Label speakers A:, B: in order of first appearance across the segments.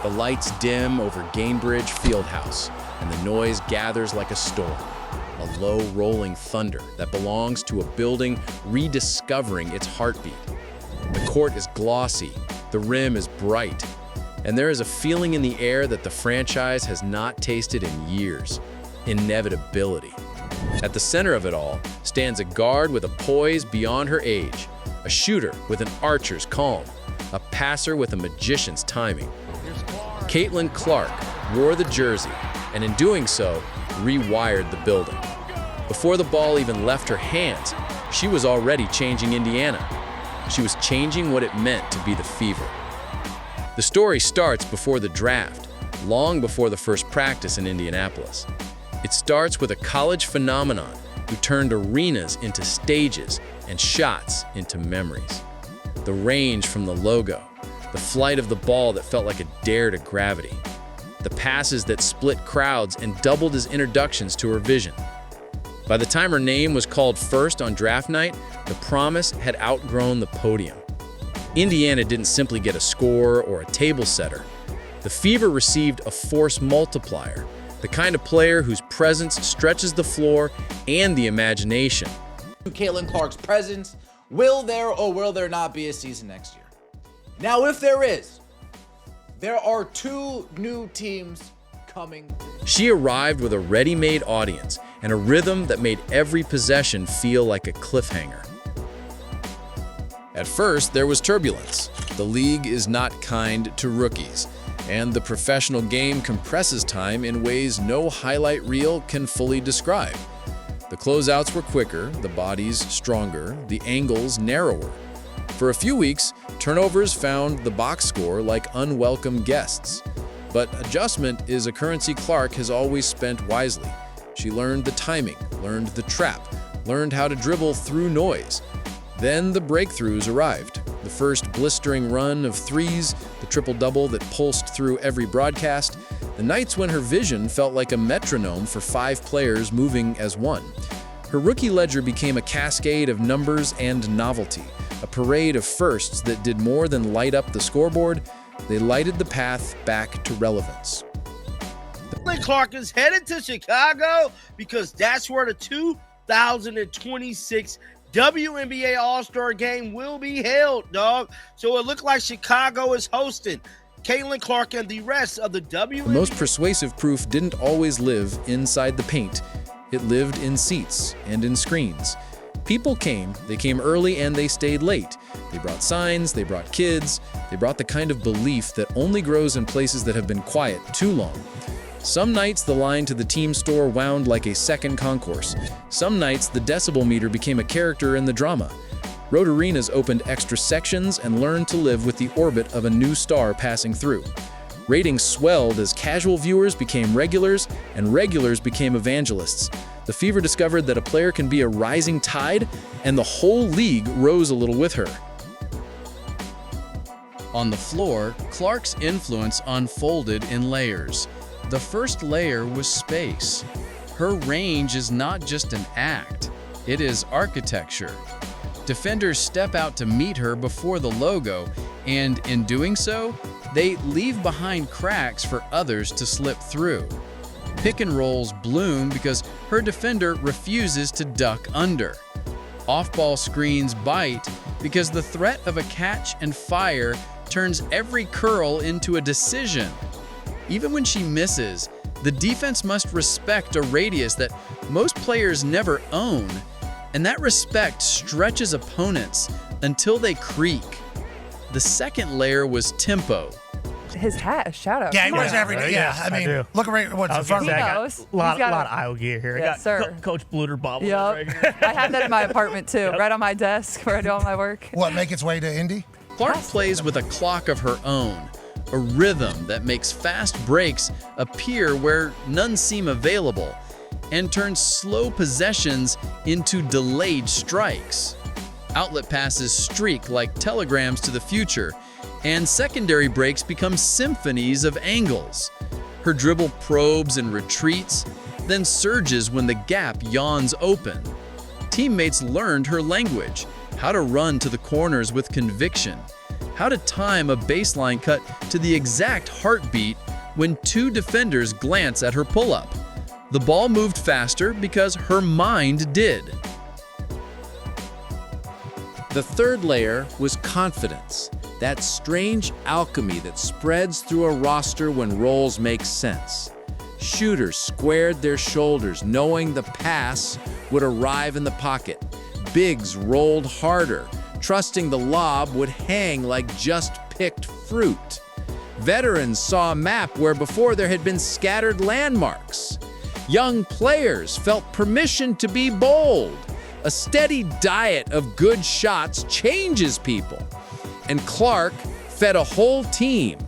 A: The lights dim over Gainbridge Fieldhouse, and the noise gathers like a storm, a low rolling thunder that belongs to a building rediscovering its heartbeat. The court is glossy, the rim is bright, and there is a feeling in the air that the franchise has not tasted in years: inevitability. At the center of it all stands a guard with a poise beyond her age, a shooter with an archer's calm, a passer with a magician's timing. Caitlin Clark wore the jersey, and in doing so, rewired the building. Before the ball even left her hands, she was already changing Indiana. She was changing what it meant to be the Fever. The story starts before the draft, long before the first practice in Indianapolis. It starts with a college phenomenon who turned arenas into stages and shots into memories. The range from the logo, the flight of the ball that felt like a dare to gravity, the passes that split crowds and doubled as introductions to her vision. By the time her name was called first on draft night, the promise had outgrown the podium. Indiana didn't simply get a scorer or a table setter. The Fever received a force multiplier, the kind of player whose presence stretches the floor and the imagination.
B: Caitlin Clark's presence, will there or will there not be a season next year? Now, if there is, there are two new teams coming.
A: She arrived with a ready-made audience and a rhythm that made every possession feel like a cliffhanger. At first, there was turbulence. The league is not kind to rookies, and the professional game compresses time in ways no highlight reel can fully describe. The closeouts were quicker, the bodies stronger, the angles narrower. For a few weeks, turnovers found the box score like unwelcome guests. But adjustment is a currency Clark has always spent wisely. She learned the timing, learned the trap, learned how to dribble through noise. Then the breakthroughs arrived. The first blistering run of threes, the triple-double that pulsed through every broadcast, the nights when her vision felt like a metronome for 5 players moving as one. Her rookie ledger became a cascade of numbers and novelty, a parade of firsts that did more than light up the scoreboard. They lighted the path back to relevance.
C: Caitlin Clark is headed to Chicago because that's where the 2026 WNBA All-Star Game will be held, dog. So it looked like Chicago is hosting Caitlin Clark and the rest of the WNBA.
A: The most persuasive proof didn't always live inside the paint. It lived in seats and in screens. People came, they came early and they stayed late. They brought signs, they brought kids, they brought the kind of belief that only grows in places that have been quiet too long. Some nights the line to the team store wound like a second concourse. Some nights the decibel meter became a character in the drama. Road arenas opened extra sections and learned to live with the orbit of a new star passing through. Ratings swelled as casual viewers became regulars and regulars became evangelists. The Fever discovered that a player can be a rising tide, and the whole league rose a little with her. On the floor, Clark's influence unfolded in layers. The first layer was space. Her range is not just an act, it is architecture. Defenders step out to meet her before the logo, and in doing so, they leave behind cracks for others to slip through. Pick and rolls bloom because her defender refuses to duck under. Off-ball screens bite because the threat of a catch and fire turns every curl into a decision. Even when she misses, the defense must respect a radius that most players never own, and that respect stretches opponents until they creak. The second layer was tempo.
D: His hat, shout out.
E: Yeah, he wears everything. Yeah, I mean, look right what's in front of
D: He
E: me.
D: knows.
F: A lot
D: He's got
F: of Iowa gear here.
D: Yes,
F: I got
D: sir.
F: Coach Bluter bobble
D: Yep.
F: right here.
D: I have that in my apartment too, right on my desk where I do all my work.
E: What, make its way to Indy?
A: Clark plays with a clock of her own, a rhythm that makes fast breaks appear where none seem available, and turns slow possessions into delayed strikes. Outlet passes streak like telegrams to the future, and secondary breaks become symphonies of angles. Her dribble probes and retreats, then surges when the gap yawns open. Teammates learned her language, how to run to the corners with conviction. how to time a baseline cut to the exact heartbeat when two defenders glance at her pull-up. The ball moved faster because her mind did.
B: The third layer was confidence, that strange alchemy that spreads through a roster when roles make sense. Shooters squared their shoulders, knowing the pass would arrive in the pocket. Bigs rolled harder, trusting the lob would hang like just picked fruit. Veterans saw a map where before there had been scattered landmarks. Young players felt permission to be bold. A steady diet of good shots changes people. And Clark fed a whole team.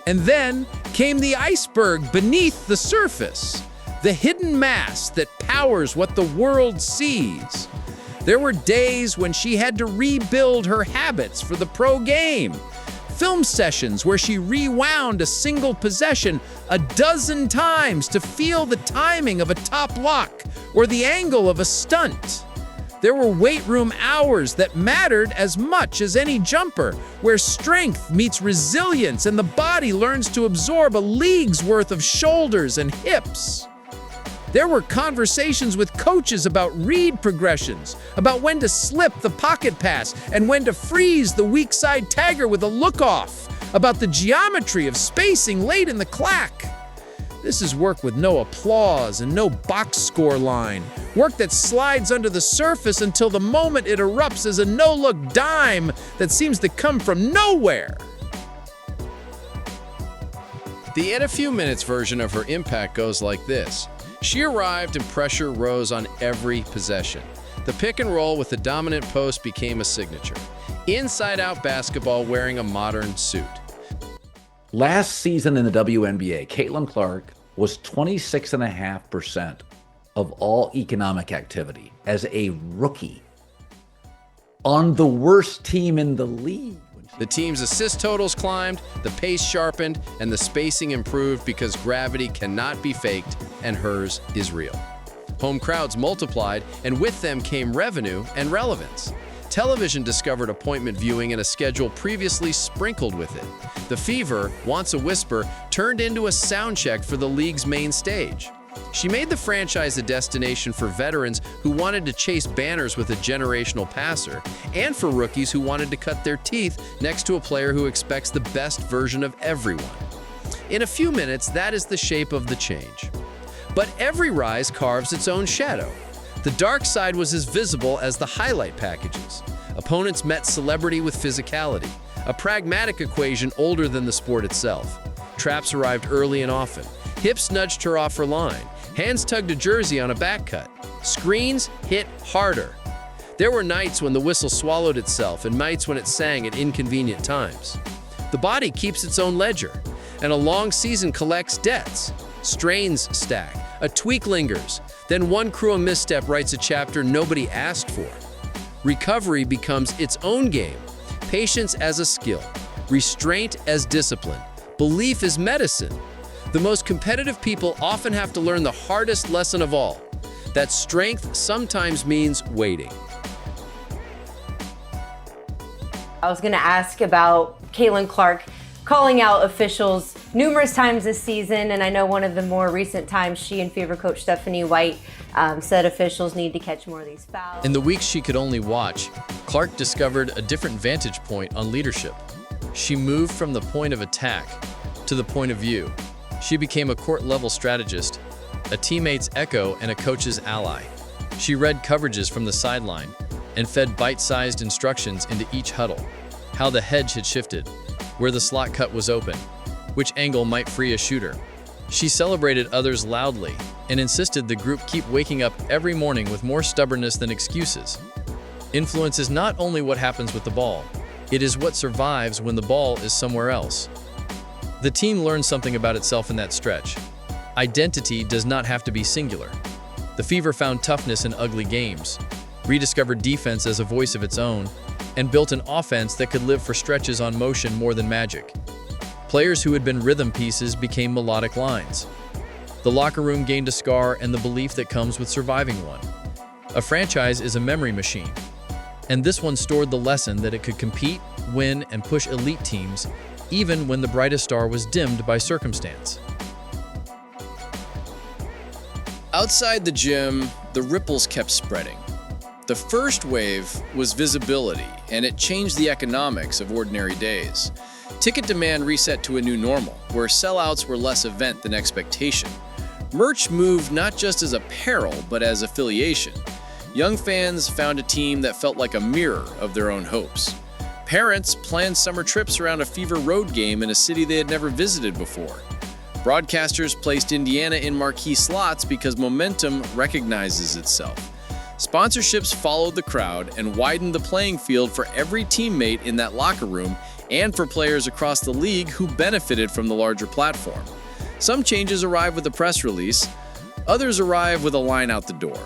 B: And then came the iceberg beneath the surface, the hidden mass that powers what the world sees. There were days when she had to rebuild her habits for the pro game. Film sessions where she rewound a single possession a dozen times to feel the timing of a top lock or the angle of a stunt. There were weight room hours that mattered as much as any jumper, where strength meets resilience and the body learns to absorb a league's worth of shoulders and hips. There were conversations with coaches about read progressions, about when to slip the pocket pass and when to freeze the weak side tagger with a look-off, about the geometry of spacing late in the clack. This is work with no applause and no box score line, work that slides under the surface until the moment it erupts as a no-look dime that seems to come from nowhere.
A: The "in a few minutes" version of her impact goes like this. She arrived and pressure rose on every possession. The pick and roll with the dominant post became a signature. Inside-out basketball wearing a modern suit.
F: Last season in the WNBA, Caitlin Clark was 26.5% of all economic activity as a rookie on the worst team in the league.
A: The team's assist totals climbed, the pace sharpened, and the spacing improved because gravity cannot be faked and hers is real. Home crowds multiplied, and with them came revenue and relevance. Television discovered appointment viewing in a schedule previously sprinkled with it. The Fever, once a whisper, turned into a sound check for the league's main stage. She made the franchise a destination for veterans who wanted to chase banners with a generational passer, and for rookies who wanted to cut their teeth next to a player who expects the best version of everyone. In a few minutes, that is the shape of the change. But every rise carves its own shadow. The dark side was as visible as the highlight packages. Opponents met celebrity with physicality, a pragmatic equation older than the sport itself. Traps arrived early and often. Hips nudged her off her line. Hands tugged a jersey on a back cut. Screens hit harder. There were nights when the whistle swallowed itself and nights when it sang at inconvenient times. The body keeps its own ledger, and a long season collects debts. Strains stack, a tweak lingers, then one cruel misstep writes a chapter nobody asked for. Recovery becomes its own game, patience as a skill, restraint as discipline, belief as medicine. The most competitive people often have to learn the hardest lesson of all, that strength sometimes means waiting.
G: I was going to ask about Caitlin Clark calling out officials numerous times this season, and I know one of the more recent times she and Fever coach Stephanie White said officials need to catch more of these fouls.
A: In the weeks she could only watch, Clark discovered a different vantage point on leadership. She moved from the point of attack to the point of view. She became a court-level strategist, a teammate's echo and a coach's ally. She read coverages from the sideline and fed bite-sized instructions into each huddle, how the hedge had shifted, where the slot cut was open, which angle might free a shooter. She celebrated others loudly and insisted the group keep waking up every morning with more stubbornness than excuses. Influence is not only what happens with the ball, it is what survives when the ball is somewhere else. The team learned something about itself in that stretch. Identity does not have to be singular. The Fever found toughness in ugly games, rediscovered defense as a voice of its own, and built an offense that could live for stretches on motion more than magic. Players who had been rhythm pieces became melodic lines. The locker room gained a scar and the belief that comes with surviving one. A franchise is a memory machine, and this one stored the lesson that it could compete, win, and push elite teams, even when the brightest star was dimmed by circumstance.
B: Outside the gym, the ripples kept spreading. The first wave was visibility, and it changed the economics of ordinary days. Ticket demand reset to a new normal, where sellouts were less event than expectation. Merch moved not just as apparel, but as affiliation. Young fans found a team that felt like a mirror of their own hopes. Parents planned summer trips around a Fever road game in a city they had never visited before. Broadcasters placed Indiana in marquee slots because momentum recognizes itself. Sponsorships followed the crowd and widened the playing field for every teammate in that locker room and for players across the league who benefited from the larger platform. Some changes arrived with a press release, others arrived with a line out the door.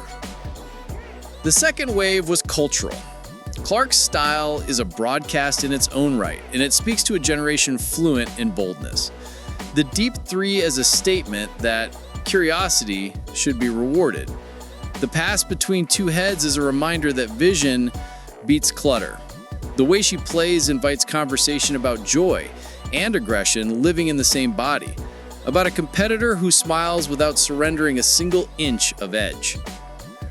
B: The second wave was cultural. Clark's style is a broadcast in its own right, and it speaks to a generation fluent in boldness. The deep three as a statement that curiosity should be rewarded. The pass between two heads is a reminder that vision beats clutter. The way she plays invites conversation about joy and aggression living in the same body, about a competitor who smiles without surrendering a single inch of edge.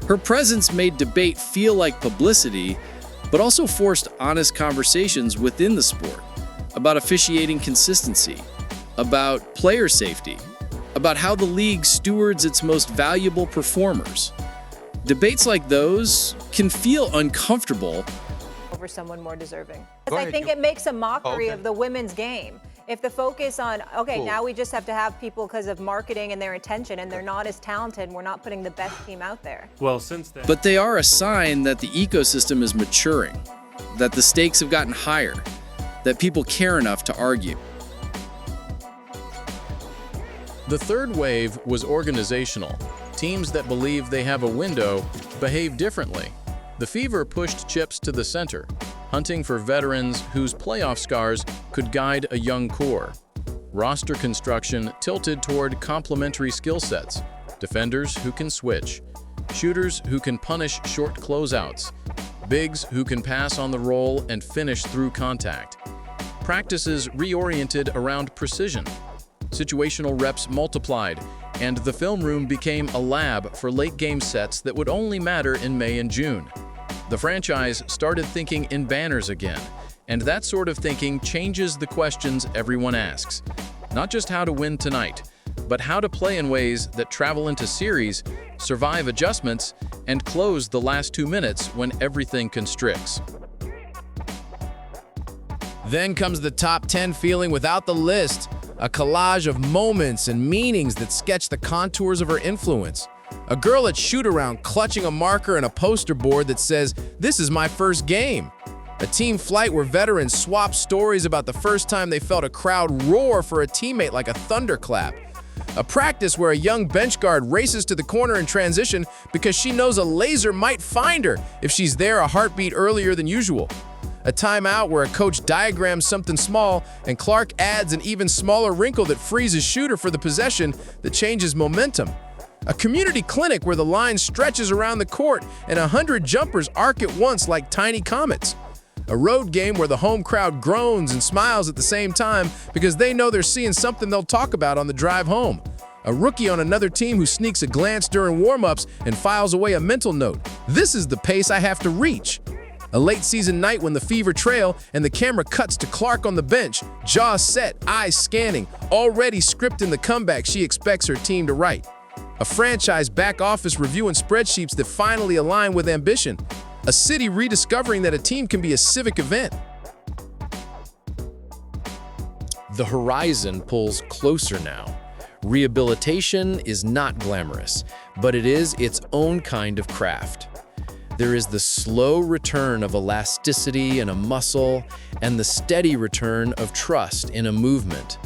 B: Her presence made debate feel like publicity, but also forced honest conversations within the sport, about officiating consistency, about player safety, about how the league stewards its most valuable performers. Debates like those can feel uncomfortable
H: over someone more deserving. I think it makes a mockery of the women's game. If the focus on, now we just have to have people because of marketing and their attention, and they're not as talented, and we're not putting the best team out there.
I: Well, since then.
B: But they are a sign that the ecosystem is maturing, that the stakes have gotten higher, that people care enough to argue.
A: The third wave was organizational. Teams that believe they have a window behave differently. The Fever pushed chips to the center, hunting for veterans whose playoff scars could guide a young core. Roster construction tilted toward complementary skill sets, defenders who can switch, shooters who can punish short closeouts, bigs who can pass on the roll and finish through contact. Practices reoriented around precision. Situational reps multiplied, and the film room became a lab for late-game sets that would only matter in May and June. The franchise started thinking in banners again, and that sort of thinking changes the questions everyone asks. Not just how to win tonight, but how to play in ways that travel into series, survive adjustments, and close the last 2 minutes when everything constricts.
J: Then comes the top 10 feeling without the list, a collage of moments and meanings that sketch the contours of her influence. A girl at shoot-around clutching a marker and a poster board that says, "This is my first game." A team flight where veterans swap stories about the first time they felt a crowd roar for a teammate like a thunderclap. A practice where a young bench guard races to the corner in transition because she knows a laser might find her if she's there a heartbeat earlier than usual. A timeout where a coach diagrams something small and Clark adds an even smaller wrinkle that frees his shooter for the possession that changes momentum. A community clinic where the line stretches around the court and 100 jumpers arc at once like tiny comets. A road game where the home crowd groans and smiles at the same time because they know they're seeing something they'll talk about on the drive home. A rookie on another team who sneaks a glance during warm-ups and files away a mental note. "This is the pace I have to reach." A late-season night when the Fever trail and the camera cuts to Clark on the bench, jaws set, eyes scanning, already scripting the comeback she expects her team to write. A franchise back office reviewing spreadsheets that finally align with ambition. A city rediscovering that a team can be a civic event.
A: The horizon pulls closer now. Rehabilitation is not glamorous, but it is its own kind of craft. There is the slow return of elasticity in a muscle and the steady return of trust in a movement.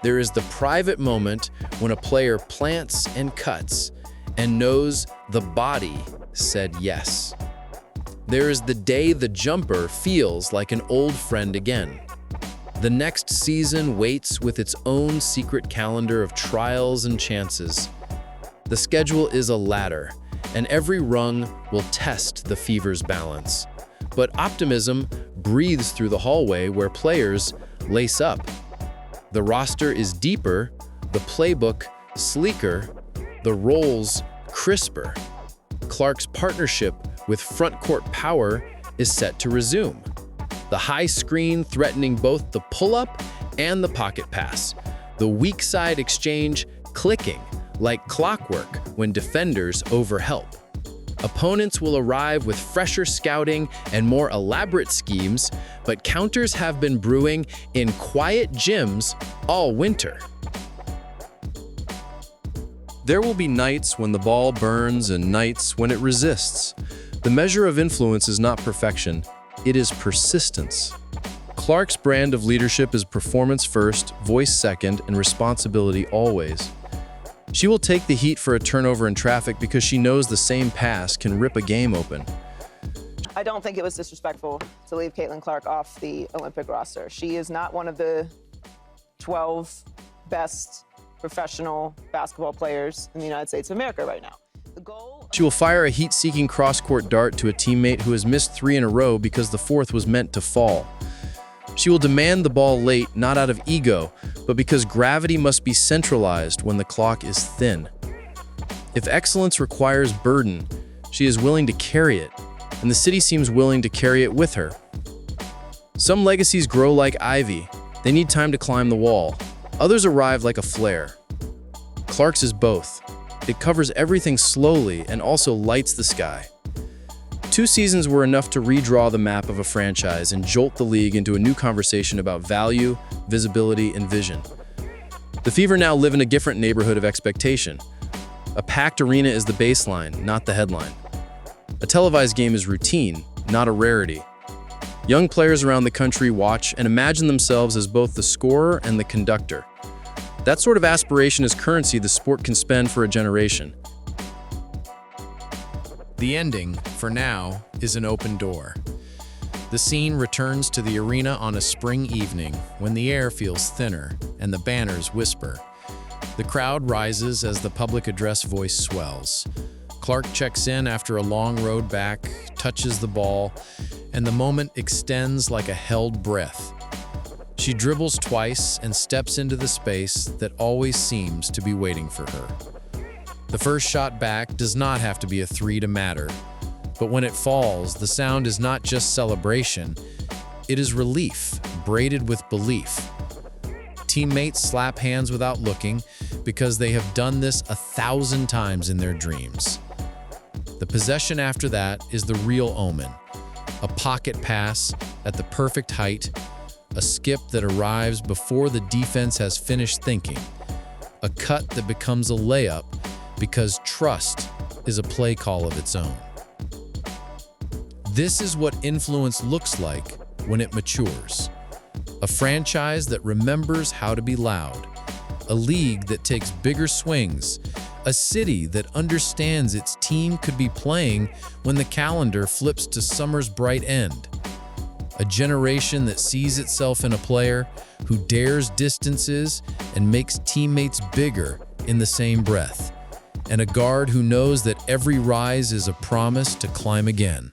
A: There is the private moment when a player plants and cuts and knows the body said yes. There is the day the jumper feels like an old friend again. The next season waits with its own secret calendar of trials and chances. The schedule is a ladder, and every rung will test the Fever's balance. but optimism breathes through the hallway where players lace up. The roster is deeper, the playbook sleeker, the roles crisper. Clark's partnership with front court power is set to resume. The high screen threatening both the pull-up and the pocket pass. The weak side exchange clicking like clockwork when defenders overhelp. Opponents will arrive with fresher scouting and more elaborate schemes, but counters have been brewing in quiet gyms all winter. There will be nights when the ball burns and nights when it resists. The measure of influence is not perfection, it is persistence. Clark's brand of leadership is performance first, voice second, and responsibility always. She will take the heat for a turnover in traffic because she knows the same pass can rip a game open.
I: I don't think it was disrespectful to leave Caitlin Clark off the Olympic roster. She is not one of the 12 best professional basketball players in the United States of America right now.
A: She will fire a heat-seeking cross-court dart to a teammate who has missed 3 in a row because the 4th was meant to fall. She will demand the ball late, not out of ego, but because gravity must be centralized when the clock is thin. If excellence requires burden, she is willing to carry it, and the city seems willing to carry it with her. Some legacies grow like ivy. They need time to climb the wall. Others arrive like a flare. Clark's is both. It covers everything slowly and also lights the sky. 2 seasons were enough to redraw the map of a franchise and jolt the league into a new conversation about value, visibility, and vision. The Fever now live in a different neighborhood of expectation. A packed arena is the baseline, not the headline. A televised game is routine, not a rarity. Young players around the country watch and imagine themselves as both the scorer and the conductor. That sort of aspiration is currency the sport can spend for a generation.
J: The ending, for now, is an open door. The scene returns to the arena on a spring evening when the air feels thinner and the banners whisper. The crowd rises as the public address voice swells. Clark checks in after a long road back, touches the ball, and the moment extends like a held breath. She dribbles twice and steps into the space that always seems to be waiting for her. The first shot back does not have to be a 3 to matter, but when it falls, the sound is not just celebration, it is relief, braided with belief. Teammates slap hands without looking because they have done this 1,000 times in their dreams. The possession after that is the real omen. A pocket pass at the perfect height, a skip that arrives before the defense has finished thinking, a cut that becomes a layup because trust is a play call of its own. This is what influence looks like when it matures. A franchise that remembers how to be loud, a league that takes bigger swings, a city that understands its team could be playing when the calendar flips to summer's bright end. A generation that sees itself in a player who dares distances and makes teammates bigger in the same breath. And a guard who knows that every rise is a promise to climb again.